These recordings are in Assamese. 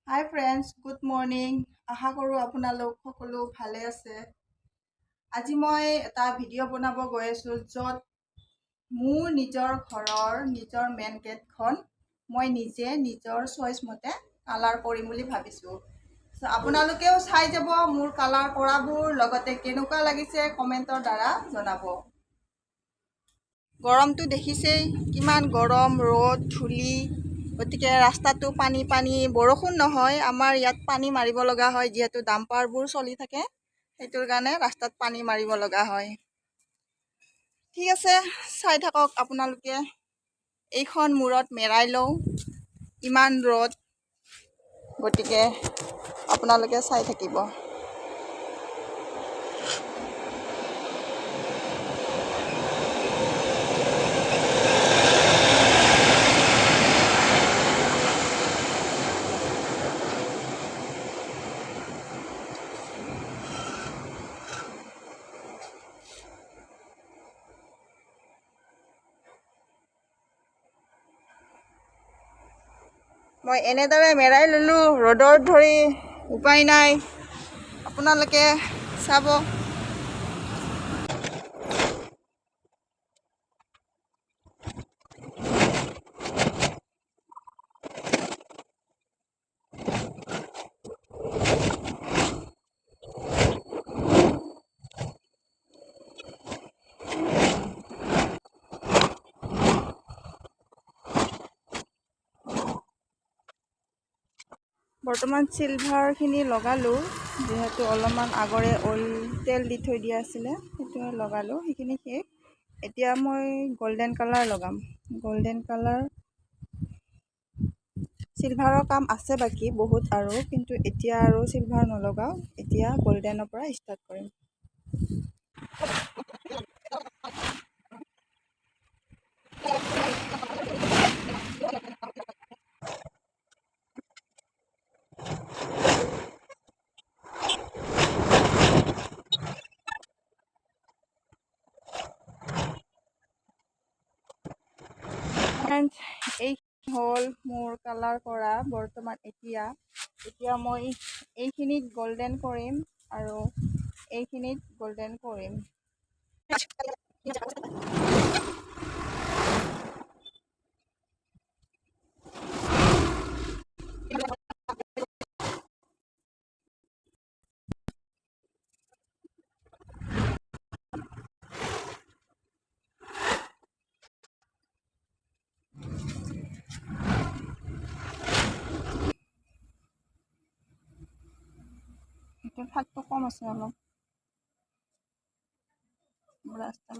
হাই ফ্ৰেণ্ডছ, গুড মৰ্ণিং। আশা কৰোঁ আপোনালোক সকলো ভালে আছে। আজি মই এটা ভিডিঅ' বনাব গৈ আছোঁ য'ত মোৰ নিজৰ ঘৰৰ নিজৰ মেইন গেটখন মই নিজে নিজৰ চইচ মতে কালাৰ কৰিম বুলি ভাবিছোঁ। আপোনালোকেও চাই যাব মোৰ কালাৰ কৰাবোৰ, লগতে কেনেকুৱা লাগিছে কমেণ্টৰ দ্বাৰা জনাব। গৰমটো দেখিছেই, কিমান গৰম, ৰ'দ, ধূলি। গতিকে ৰাস্তাটো পানী পানী, বৰষুণ নহয়, আমাৰ ইয়াত পানী মাৰিব লগা হয় যিহেতু ডাম্পাৰবোৰ চলি থাকে, সেইটোৰ কাৰণে ৰাস্তাত পানী মাৰিব লগা হয়। ঠিক আছে, চাই থাকক আপোনালোকে। এইখন মূৰত মেৰাই লওঁ, ইমান ৰ'দ, গতিকে আপোনালোকে চাই থাকিব। মই এনেদৰে মেৰাই ল'লোঁ, ৰ'দত ধৰি উপায় নাই, আপোনালোকে চাব। বৰ্তমান চিলভাৰখিনি লগালোঁ, যিহেতু অলপমান আগৰে তেল দি থৈ দিয়া আছিলে, সেইটোৱে লগালোঁ, সেইখিনি শেষ। এতিয়া মই গল্ডেন কালাৰ লগাম। গল্ডেন কালাৰ, চিলভাৰৰ কাম আছে বাকী বহুত আৰু, কিন্তু এতিয়া আৰু চিলভাৰ নলগাওঁ, এতিয়া গল্ডেনৰ পৰা ষ্টাৰ্ট কৰিম। এই হ'ল মোৰ কালাৰ কৰা বৰ্তমান। এতিয়া মই এইখিনিত গল্ডেন কৰিম আৰু এইখিনিত গল্ডেন কৰিম। এতিয়া ফাঁকটো কম আছে অলপ, ৰাস্তাত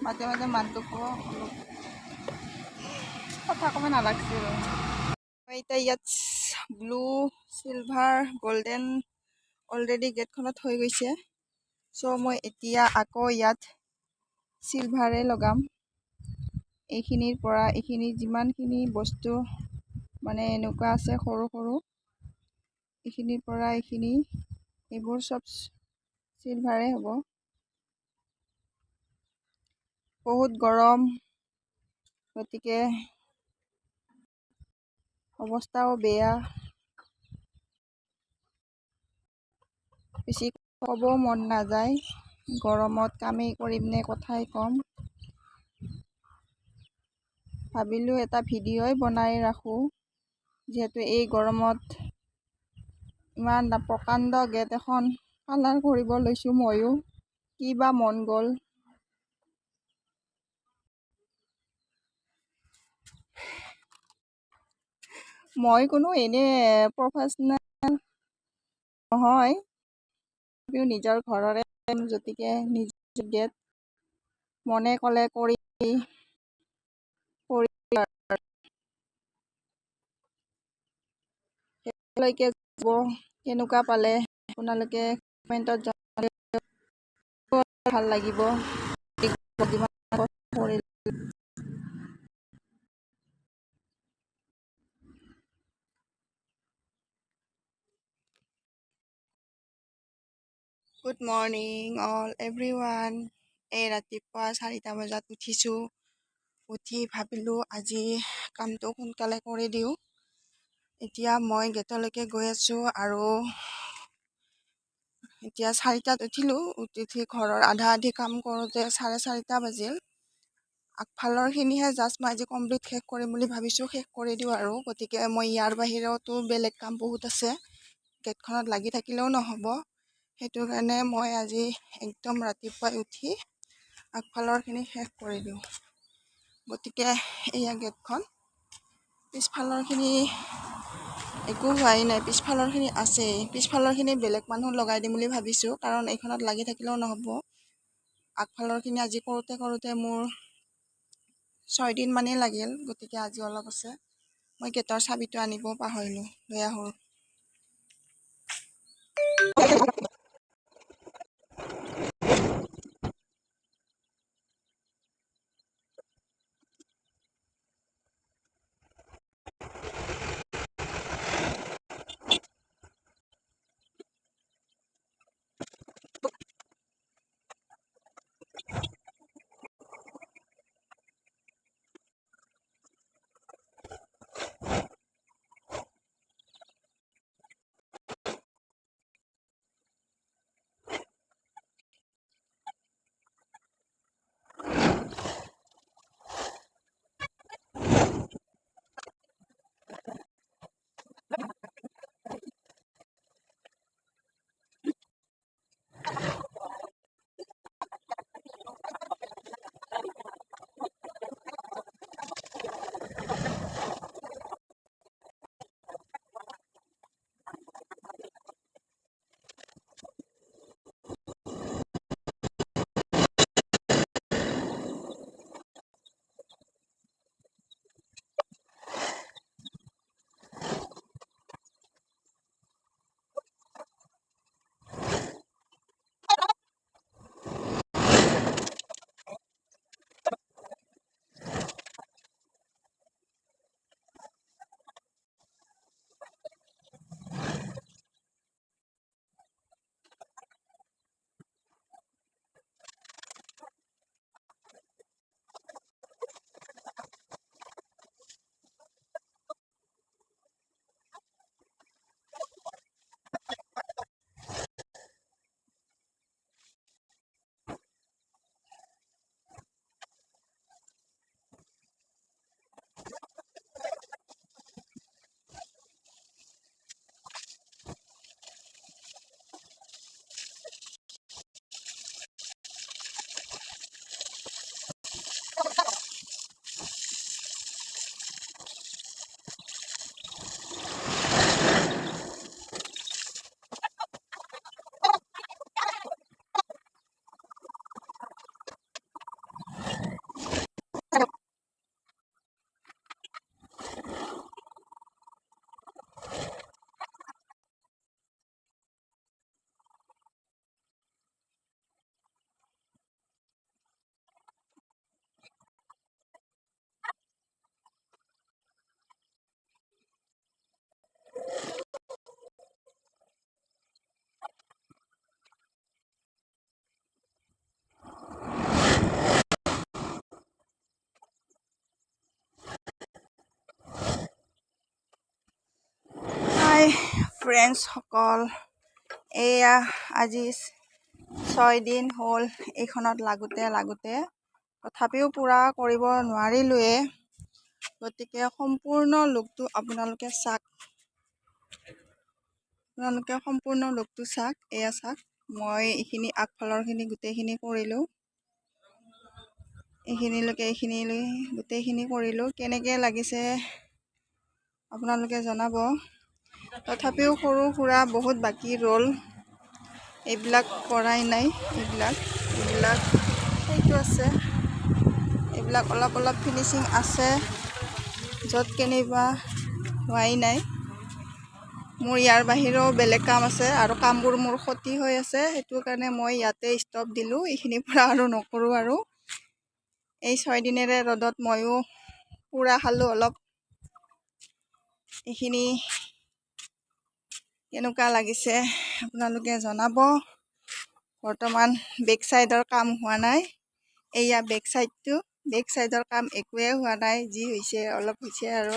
মাজে মাজে মানুহটোক অলপ কথা ক'ব নালাগিছিল। এতিয়া ইয়াত ব্লু, চিলভাৰ, গল্ডেন অলৰেডি গেটখনত হৈ গৈছে। চ' মই এতিয়া আকৌ ইয়াত চিলভাৰে লগাম। এইখিনিৰ পৰা এইখিনি যিমানখিনি বস্তু মানে এনেকুৱা আছে সৰু সৰু, এইখিনিৰ পৰা এইখিনি, এইবোৰ চব চিলভাৰে হ'ব। বহুত গৰম, গতিকে অৱস্থাও বেয়া। বেছি ক'ব মন নাযায়, গৰমত কামেই কৰিম নে কথাই ক'ম। ভাবিলোঁ এটা ভিডিঅ'ই বনাই ৰাখোঁ, যিহেতু এই গৰমত ইমান প্ৰকাণ্ড গেট এখন কালাৰ কৰিব লৈছোঁ ময়ো, কি বা মন গ'ল। মই কোনো এনে প্ৰফেশ্যনেল নহয়, নিজৰ ঘৰৰে গতিকে নিজৰ গেট মনে ক'লে কৰি লৈকে যাব কেনেকুৱা পালে আপোনালোকে কমেণ্টত জনালে ভাল লাগিব। Good morning all everyone. এই ৰাতিপুৱা 4টা বজাত উঠিছোঁ। উঠি ভাবিলোঁ আজি কামটো সোনকালে কৰি দিওঁ। এতিয়া মই গেটলৈকে গৈ আছোঁ আৰু এতিয়া 4টাত উঠিলোঁ। উঠি ঘৰৰ আধা আধি কাম কৰোঁতে 4:30 বাজিল। আগফালৰখিনিহে জাষ্ট মই আজি কমপ্লিট শেষ কৰিম বুলি ভাবিছোঁ। শেষ কৰি দিওঁ আৰু গতিকে মই ইয়াৰ বাহিৰেওতো বেলেগ কাম বহুত আছে। গেটখনত লাগি থাকিলেও নহ'ব। সেইটো কাৰণে মই আজি একদম ৰাতিপুৱাই উঠি আগফালৰখিনি শেষ কৰি দিওঁ। গতিকে এয়া গেটখন। পিছফালৰখিনি একো হোৱাই নাই, পিছফালৰখিনি আছেই। পিছফালৰখিনি বেলেগ মানুহ লগাই দিম বুলি ভাবিছোঁ, কাৰণ এইখনত লাগি থাকিলেও নহ'ব। আগফালৰখিনি আজি কৰোঁতে মোৰ 6 দিন মানেই লাগিল। গতিকে আজি অলপ আছে। মই গেটৰ চাবিটো আনিব পাহৰিলোঁ, লৈ আহোঁ। হাই ফ্ৰেণ্ডছসকল, এয়া আজি 6 দিন হ'ল এইখনত লাগোতে তথাপিও পূৰা কৰিব নোৱাৰিলোৱে। গতিকে সম্পূৰ্ণ লুকটো আপোনালোকে চাওক। এয়া চাওক, মই এইখিনি আগফালৰখিনি গোটেইখিনি কৰিলোঁ। এইখিনিলৈকে গোটেইখিনি কৰিলোঁ। কেনেকৈ লাগিছে আপোনালোকে জনাব। তথাপিও সৰু সুৰা বহুত বাকী ৰ'ল। এইবিলাক কৰাই নাই, এইবিলাক সেইটো আছে, এইবিলাক অলপ অলপ ফিনিচিং আছে, য'ত কেনিবা হোৱাই নাই। মোৰ ইয়াৰ বাহিৰেও বেলেগ কাম আছে আৰু কামবোৰ মোৰ ক্ষতি হৈ আছে, সেইটো কাৰণে মই ইয়াতে ষ্টপ দিলোঁ, এইখিনিৰ পৰা আৰু নকৰোঁ। আৰু এই 6 দিনেৰে ৰ'দত ময়ো পুৰা খালোঁ অলপ। এইখিনি কেনেকুৱা লাগিছে আপোনালোকে জনাব। বৰ্তমান বেক চাইডৰ কাম হোৱা নাই, এয়া বেক চাইডৰ কাম একোৱে হোৱা নাই, যি হৈছে অলপ হৈছে। আৰু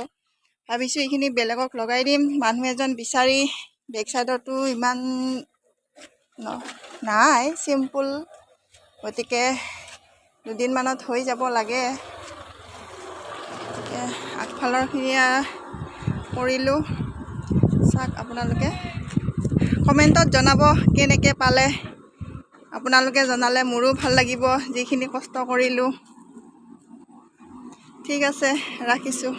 ভাবিছোঁ এইখিনি বেলেগক লগাই দিম, মানুহ এজন বিচাৰি। বেক চাইডৰটো ইমান নাই, চিম্পুল, গতিকে দুদিনমানত হৈ যাব লাগে। আগফালৰখিনি কৰিলোঁ, চাওক আপোনালোকে। কমেণ্টত জনাব কেনেকৈ পালে, আপোনালোকে জনালে মোৰো ভাল লাগিব, যিখিনি কষ্ট কৰিলোঁ। ঠিক আছে, ৰাখিছোঁ।